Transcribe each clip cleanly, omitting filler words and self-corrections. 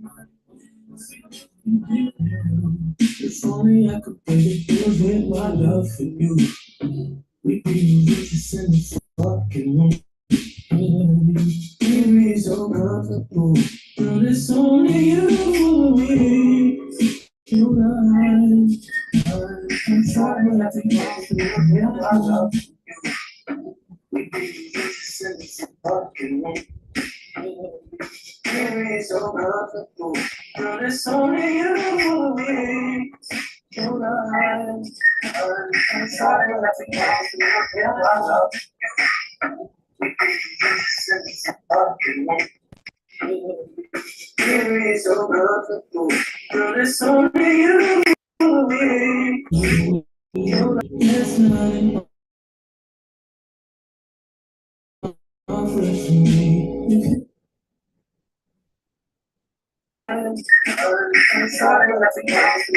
If only I could pay the bills with my love for you. We could be the richest in the fucking room. Baby, so comfortable. Girl, it's only you and me. You and I'm sorry, I think I'm my love. We could be the richest in the fucking room. Baby, so comfortable. Girl, it's only you and me. You and I'm sorry, I think I'm my love. We could be the richest in the fucking room. Baby, so comfortable. Girl, it's only you and me. There's nothing offered to me. I'm sorry, nothing else.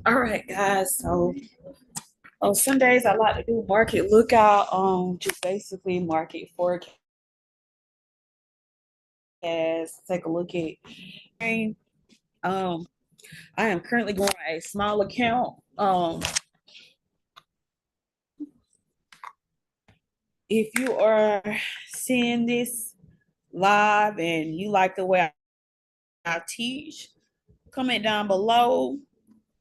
All right, guys. So on Sundays, I like to do market lookout. Just basically market forecast. Take a look at. Um, I am currently going a small account. If you are seeing this live and you like the way I teach, comment down below.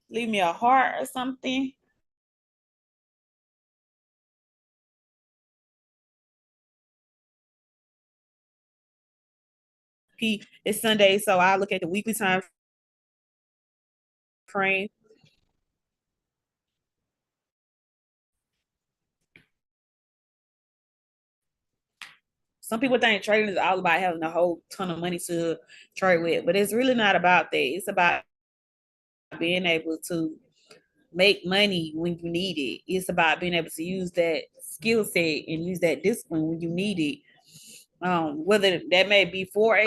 Leave me a heart or something. It's Sunday, so I look at the weekly time frame. Some people think trading is all about having a whole ton of money to trade with, but it's really not about that. It's about being able to make money when you need it. It's about being able to use that skill set and use that discipline when you need it. Whether that may be for a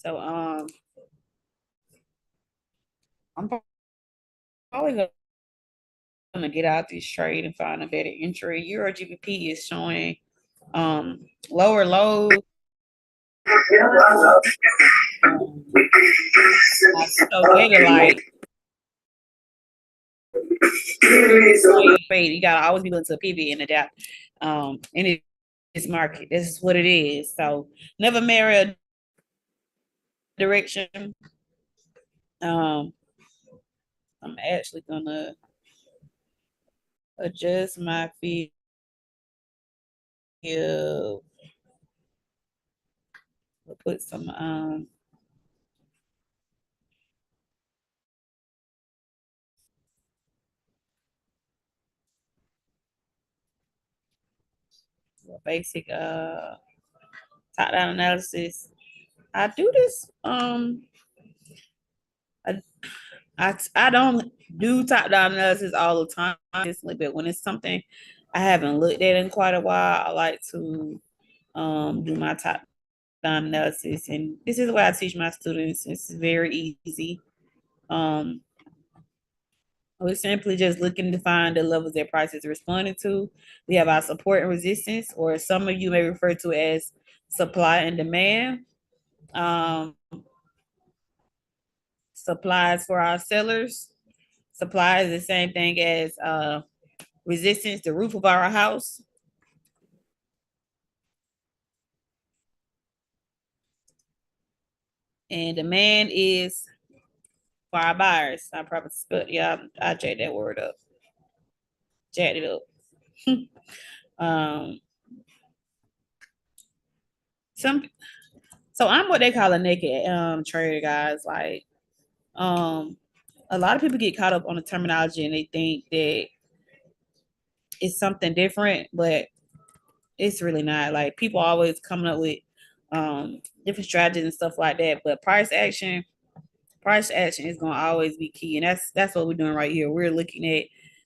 So I'm probably gonna get out this trade and find a better entry. Euro GBP is showing lower lows. I so data like you gotta always be willing to pivot and adapt. In this market, this is what it is. So never marry a direction. Um, I'm actually gonna adjust my field. We'll put some basic top down analysis. I do this. I, I don't do top down analysis all the time, but when it's something I haven't looked at in quite a while, I like to do my top down analysis. And this is what I teach my students. It's very easy. We're simply just looking to find the levels that price is responding to. We have our support and resistance, or some of you may refer to as supply and demand. Um, supplies for our sellers. Supply is the same thing as resistance, the roof of our house. And demand is for our buyers. I probably spelled, yeah, I jacked that word up. Jacked it up. um, some so I'm what they call a naked trader, guys. Like a lot of people get caught up on the terminology and they think that it's something different, but it's really not. Like people always coming up with different strategies and stuff like that. But price action is gonna always be key. And that's what we're doing right here. We're looking at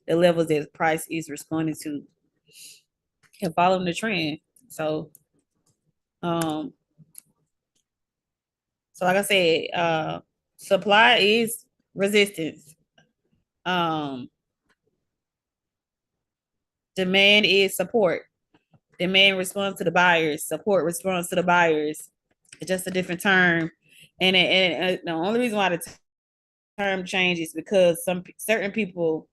the levels that price is responding to and following the trend. So um so like I said, supply is resistance. Um demand is support. Demand responds to the buyers. Support responds to the buyers. It's just a different term. And the only reason why the term changes because some certain people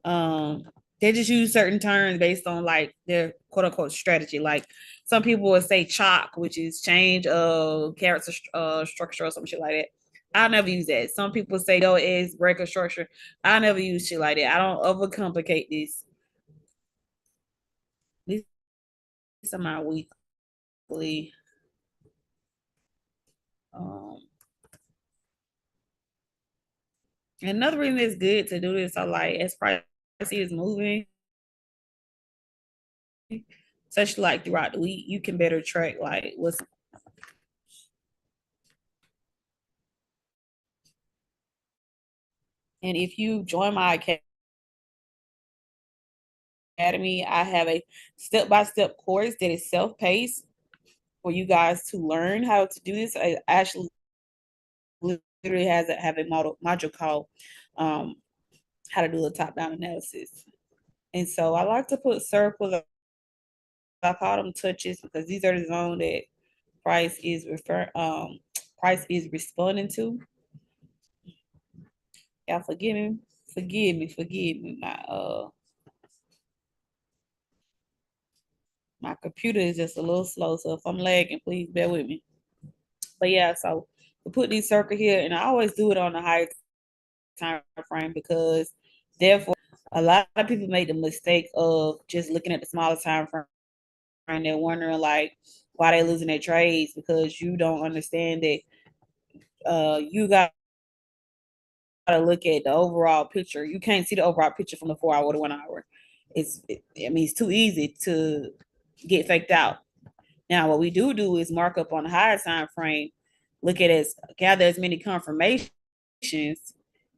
um they just use certain terms based on like their quote unquote strategy. Like some people would say chalk, which is change of character structure or some shit like that. I never use that. Some people say though is break of structure. I never use shit like that. I don't overcomplicate this. These are my weekly um another reason it's good to do this, I like as price is moving, especially like throughout the week, you can better track like what's. And if you join my academy, I have a step-by-step course that is self-paced for you guys to learn how to do this. I actually literally have a module called um, how to do a top-down analysis. And so I like to put circles. I call them touches because these are the zone that price is responding to. Y'all forgive me. My computer is just a little slow, so if I'm lagging, please bear with me. But yeah, so we put these circle here, and I always do it on the higher time frame because therefore a lot of people make the mistake of just looking at the smaller time frame and they're wondering like why they're losing their trades because you don't understand that you got to look at the overall picture. You can't see the overall picture from the 4 hour to 1 hour. It's too easy to get faked out. Now, what we do is mark up on the higher time frame, look at as gather as many confirmations,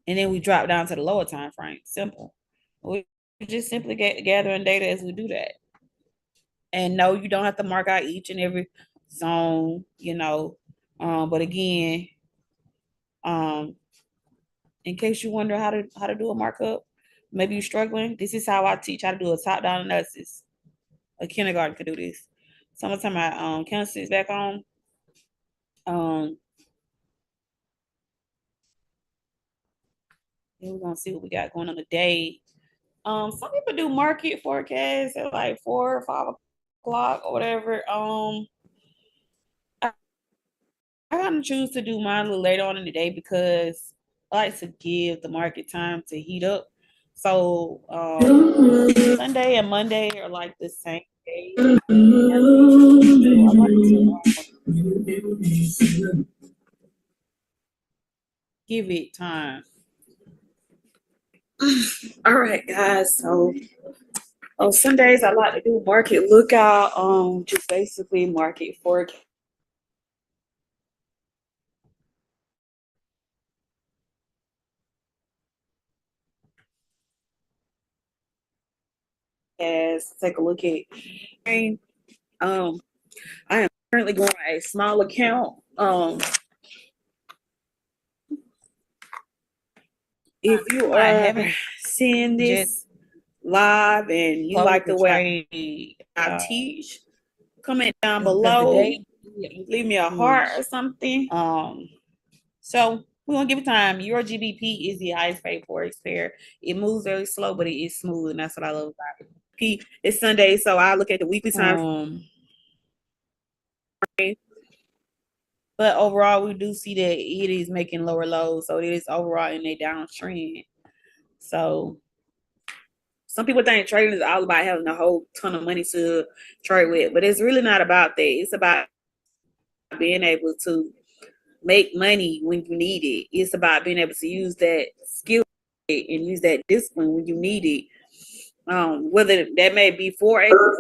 and then we drop down to the lower time frame. Simple. We just simply gathering data as we do that. And no, you don't have to mark out each and every zone. But again, um, in case you wonder how to do a markup, maybe you're struggling. This is how I teach how to do a top down analysis. A kindergarten could do this. So I'm gonna turn my candlesticks back on. Um, and we're gonna see what we got going on today. Some people do market forecasts at like 4 or 5 o'clock or whatever. I kind of choose to do mine a little later on in the day because I like to give the market time to heat up. So Sunday and Monday are like the same day. So I like to give it time. All right, guys. So on Sundays, I like to do market lookout. Just basically market forecast. Take a look at. Um, I am currently going a small account. If you are seeing this live and you like the way I teach, comment down below. Leave me a heart or something. So we're gonna give it time. Your GBP is the highest paid forex pair. It moves very slow, but it is smooth, and that's what I love about it. It's Sunday, so I look at the weekly time frame. But overall, we do see that it is making lower lows, so it is overall in a downtrend. So some people think trading is all about having a whole ton of money to trade with, but it's really not about that. It's about being able to make money when you need it. It's about being able to use that skill and use that discipline when you need it. Whether that may be 4 acres.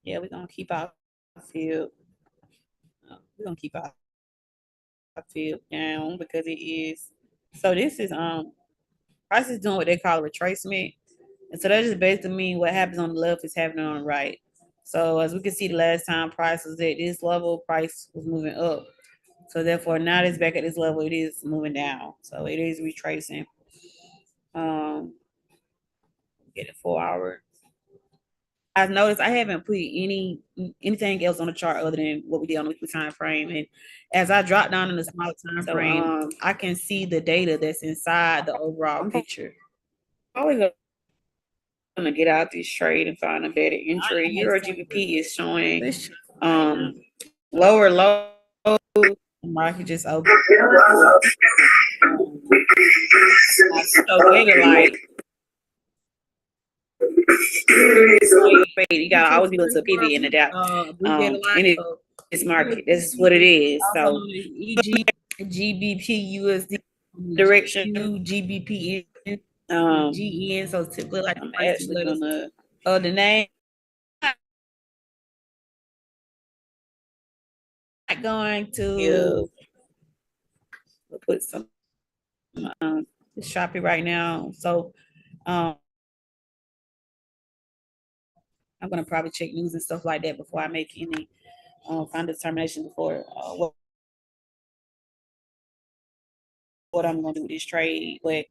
Yeah, we're gonna keep our field. We're gonna keep our field down because it is. So this is price is doing what they call a retracement, and so that just basically mean what happens on the left is happening on the right. So as we can see, the last time price was at this level, price was moving up. So therefore, now it's back at this level, it is moving down. So it is retracing. Get it 4 hour. I've noticed I haven't put anything else on the chart other than what we did on the weekly time frame. And as I drop down in the smaller time frame, I can see the data that's inside the overall picture. Always gonna get out this trade and find a better entry. Euro GBP is showing lower low. The market just opened. So like you gotta always be able to pivot and adapt. In this market, this is what it is. So GBP USD direction, GBP GN. So typically, like I'm actually gonna the name not going to put some shop it right now. So I'm gonna probably check news and stuff like that before I make any final determination before what I'm gonna do with this trade. But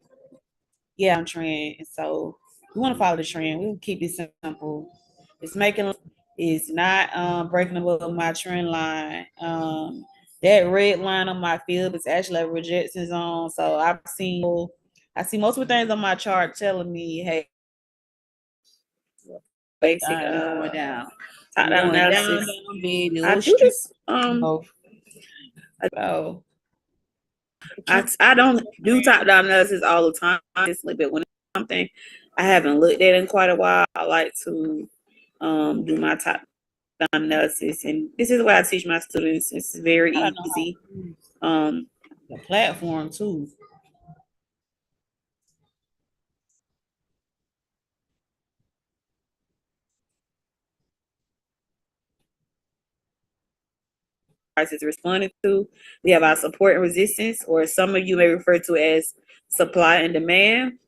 yeah, I'm trend, and so we want to follow the trend. We'll keep it simple. It's making it's not breaking above my trend line. That red line on my field is actually a rejection zone. So I see multiple things on my chart telling me, hey, basic going down. Top down analysis. I do this. I don't do top down analysis all the time. It's a little bit when it's something I haven't looked at in quite a while. I like to do my top down analysis, and this is what I teach my students. It's very easy. The platform too. price is responding to. We have our support and resistance, or some of you may refer to as supply and demand.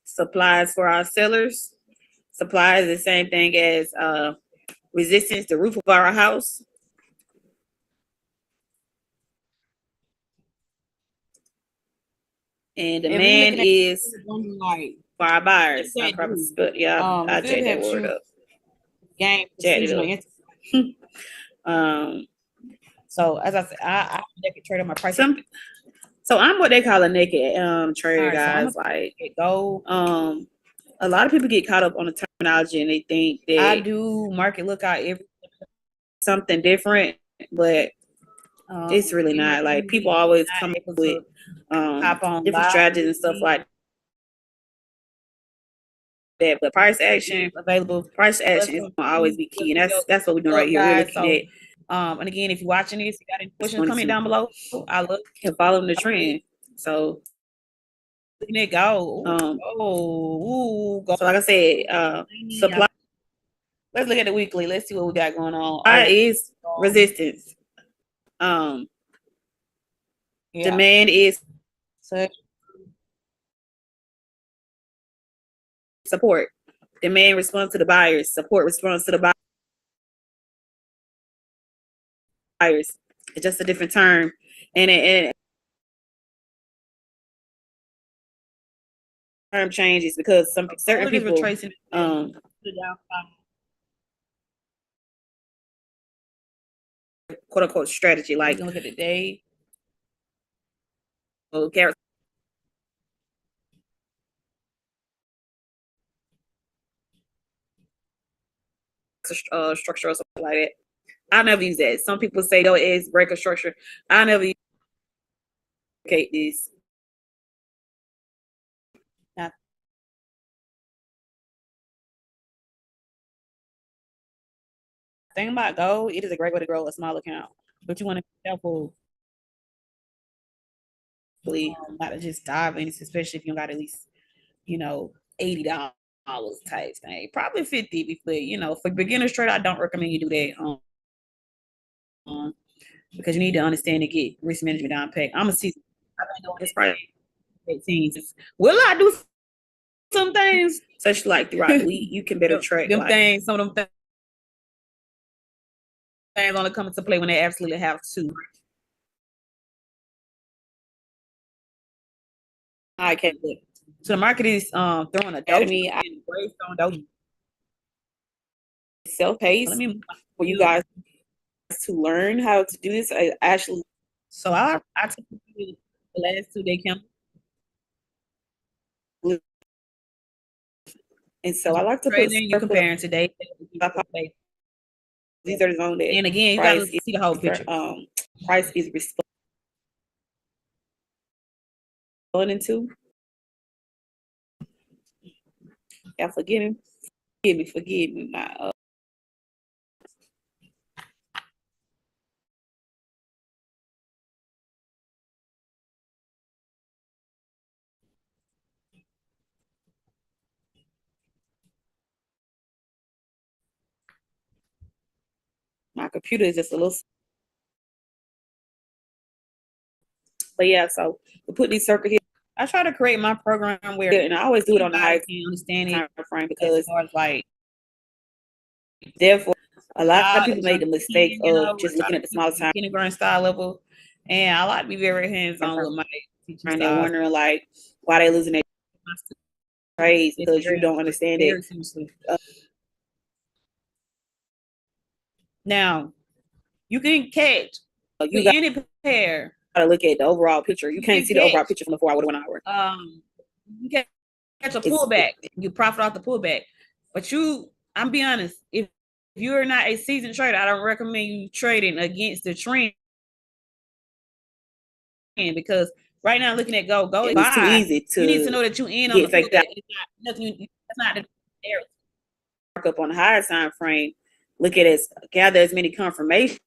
Supplies for our sellers. Supply is the same thing as resistance, the roof of our house. And demand is like for our buyers. I jacked that word up. Game jacked it up. So as I said, I naked trade on my price. So I'm what they call a naked trader, Right, guys. So like go. A lot of people get caught up on the terminology and they think that I do market lookout every something different, but it's really not. Like people always come up with different strategies and stuff like that. But price action is gonna always be key, and that's what we're doing right here. We're looking at. And again, if you're watching this, you got any questions, comment down below. I love and following the trend. So let go. So like I said, supply. Let's look at the weekly. Let's see what we got going on. Is resistance. Demand is support. Demand responds to the buyers. Support responds to the buyers. It's just a different term, and term changes because certain people quote unquote strategy, like look at the day. Structure or something like that. I never use that. Some people say though it's breaker structure. I never use this. Now, thing about Go, it is a great way to grow a small account, but you want to be careful not to just dive in, especially if you got at least $80 type thing, probably 50. But for beginners trade, I don't recommend you do that. Because you need to understand to get risk management down pat. I'm a season. I've been doing this for 18. Will I do some things such like throughout the week? You can better track them things. Some of them things only come into play when they absolutely have to. I can't. So the market is throwing a doji self-paced for you guys to learn how to do this. I actually. So I took the last 2 day count. And so I like to put you comparing today. These are the zone that. And again, you gotta see the whole picture. Price is responding to. Yeah, forgive me. My computer is just a little. But yeah, so we put these circles here. I try to create my program where, and I always do it on the highest understanding time frame because like therefore a lot of people make the mistake of just looking at the small time kindergarten style level, and I like to be very hands-on with my teaching and they're wondering like why they losing their trades because you don't understand it. Now you can catch any pair. Gotta look at the overall picture. You can't see the overall picture from the 4 hour to 1 hour. You can catch a pullback. You profit off the pullback, but I'm be honest. If you're not a seasoned trader, I don't recommend you trading against the trend because right now looking at go is too easy to. You need to know that you in on the pullback. It's not nothing. That's not the area. Mark up on the higher time frame. Look at it. Gather as many confirmations,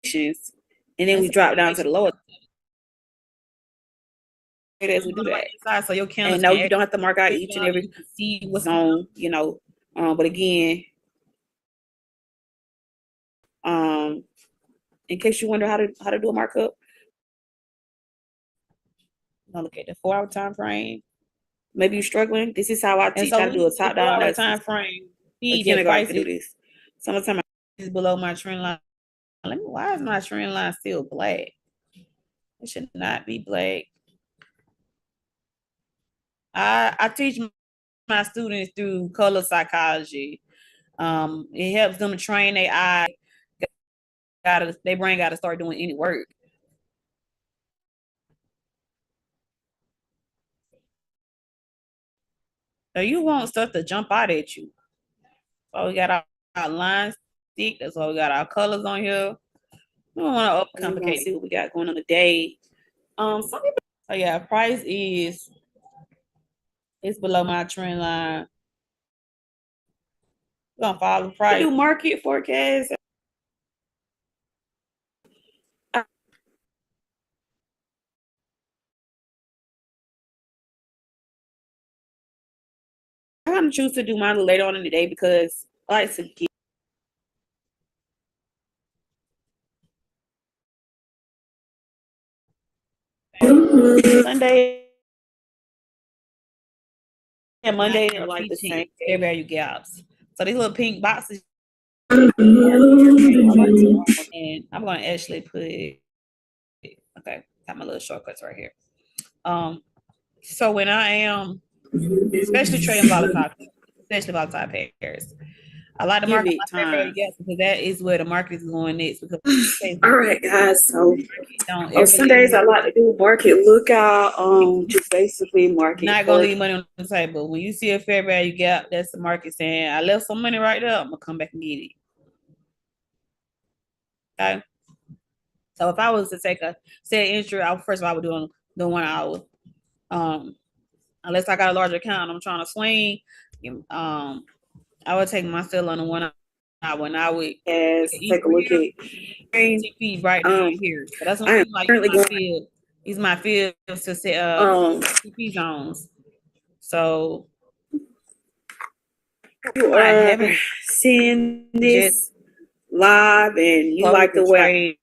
and then we drop down to the lower. As we do that, so your candles and no, you don't have to mark out each and every zone, but again, In case you wonder how to do a markup, I'll look at the 4-hour time frame. Maybe you're struggling. This is how I teach how to do a top down analysis. Time frame. Kindergarten can do this. Summertime is below my trend line. Why is my trend line still black? It should not be black. I teach my students through color psychology. It helps them to train their eye. Their brain got to start doing any work. So you want stuff to jump out at you. So we got our line stick. That's why we got our colors on here. We don't want to overcomplicate. See what we got going on today. So yeah, price is it's below my trend line. We're gonna follow the price. Do market forecast. I'm gonna choose to do mine later on in the day because I like to get Sunday and Monday are like the same fair value gaps. So these little pink boxes, and I'm gonna actually put okay, got my little shortcuts right here. So when I am especially trading volatile pairs, I like to market my fair value gaps because that is where the market is going next. Because All right, guys. So on Sundays, I like to do market lookout. Just basically market. Not gonna leave money on the table. When you see a fair value gap, that's the market saying, "I left some money right there. I'm gonna come back and get it." Okay. So if I was to take a set entry, first of all, I would do the 1 hour. Unless I got a large account, I'm trying to swing. I would take my sell on the 1 hour, and I would take a look at TP right down here. So that's what I'm like. Use my field to set TP zones. So you are seeing this live, and you like the way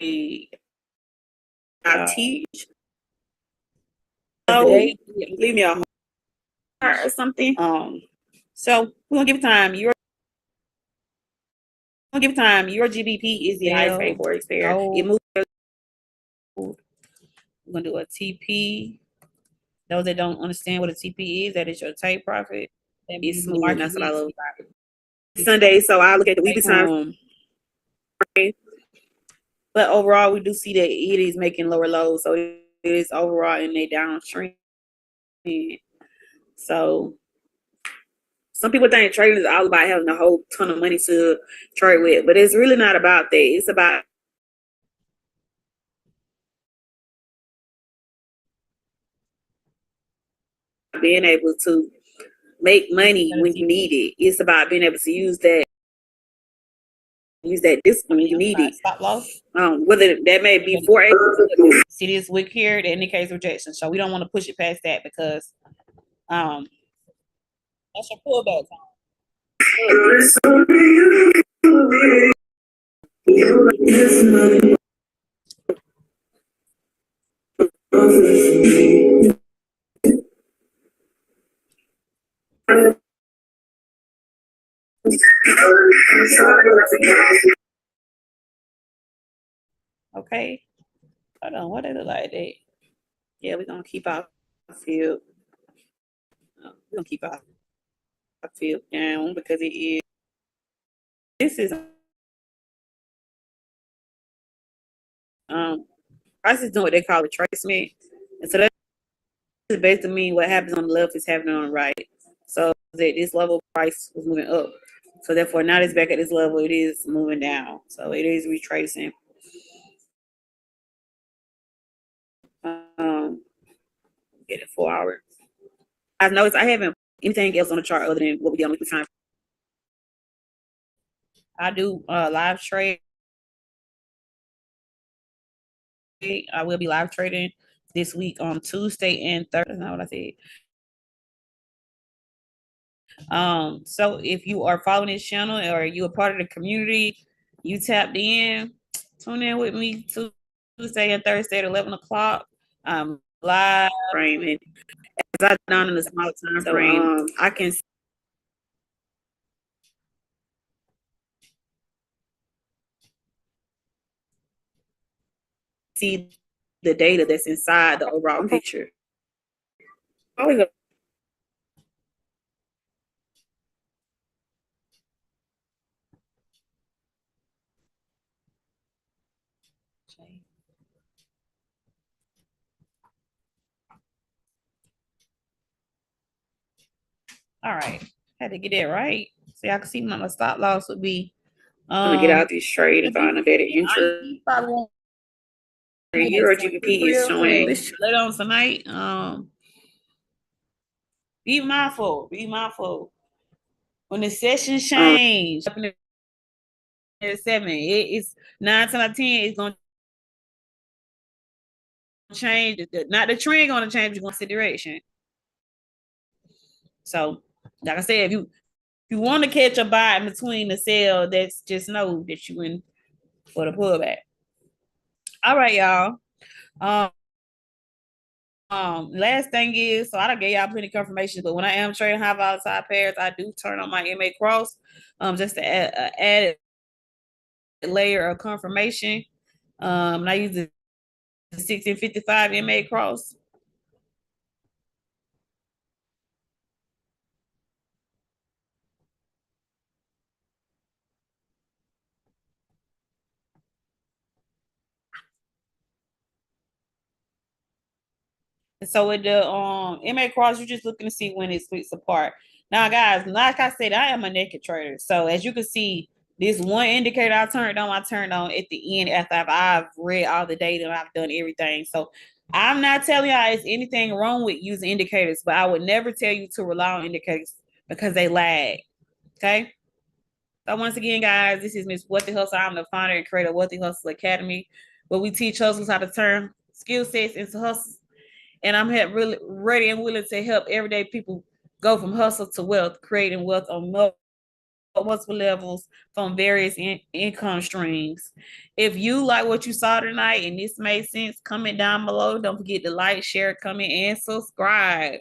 I teach. Today, leave me a heart or something. So we're gonna give time. Your GBP is the highest paid forex pair. It moves. We're gonna do a TP. Those that don't understand what a TP is, that is your take profit. It's smooth. That's what I love. Sunday, so I look at the weekly time. But overall, we do see that it is making lower lows, so it is overall in a downstream. So some people think trading is all about having a whole ton of money to trade with, but it's really not about that. It's about being able to make money when you need it. It's about being able to use that discipline when you need it. Stop loss. Whether that may be 4 see this wick here that indicates rejection. So we don't want to push it past that because that's your pullback time. Okay. Hold on. What did it like that? Yeah, we're gonna keep our field. We're gonna keep our field down because it is. This is price is doing what they call a retracement, and so that is basically mean what happens on the left is happening on the right. So that this level price was moving up. So therefore, now it's back at this level. It is moving down. So it is retracing. Get it 4 hours. I noticed I haven't anything else on the chart other than what we did on the time. I do live trade. I will be live trading this week on Tuesday and Thursday. That's not what I said. So if you are following this channel or you are part of the community, you tapped in, tune in with me Tuesday and Thursday at 11 o'clock. Live framing. As I done in a small time frame, I can see the data that's inside the overall picture. Probably gonna All right. Had to get that right. So y'all can see my stop loss would be get out this trade and find a better entry. Your GBP is showing later on tonight. Be mindful. When the session change up in the 7, it's 9 10 out of 10, it's gonna change. Not the trend gonna change, you're gonna see direction. So, like I said, if you want to catch a buy in between the sale, that's just know that you in for the pullback. All right, y'all. Last thing is, so I don't get y'all plenty of confirmation, but when I am trading high volatile pairs, I do turn on my MA cross, just to add a layer of confirmation. And I use the 1655 MA cross. And so with the MA cross, you're just looking to see when it splits apart. Now, guys, like I said, I am a naked trader. So as you can see, this one indicator I turned on at the end after I've read all the data and I've done everything. So I'm not telling y'all it's anything wrong with using indicators, but I would never tell you to rely on indicators because they lag. Okay. So once again, guys, this is Miss Wealthy Hustle. I'm the founder and creator of Wealthy Hustle Academy, where we teach hustlers how to turn skill sets into hustles. And I'm really ready and willing to help everyday people go from hustle to wealth, creating wealth on multiple levels from various income streams. If you like what you saw tonight and this made sense, comment down below. Don't forget to like, share, comment, and subscribe.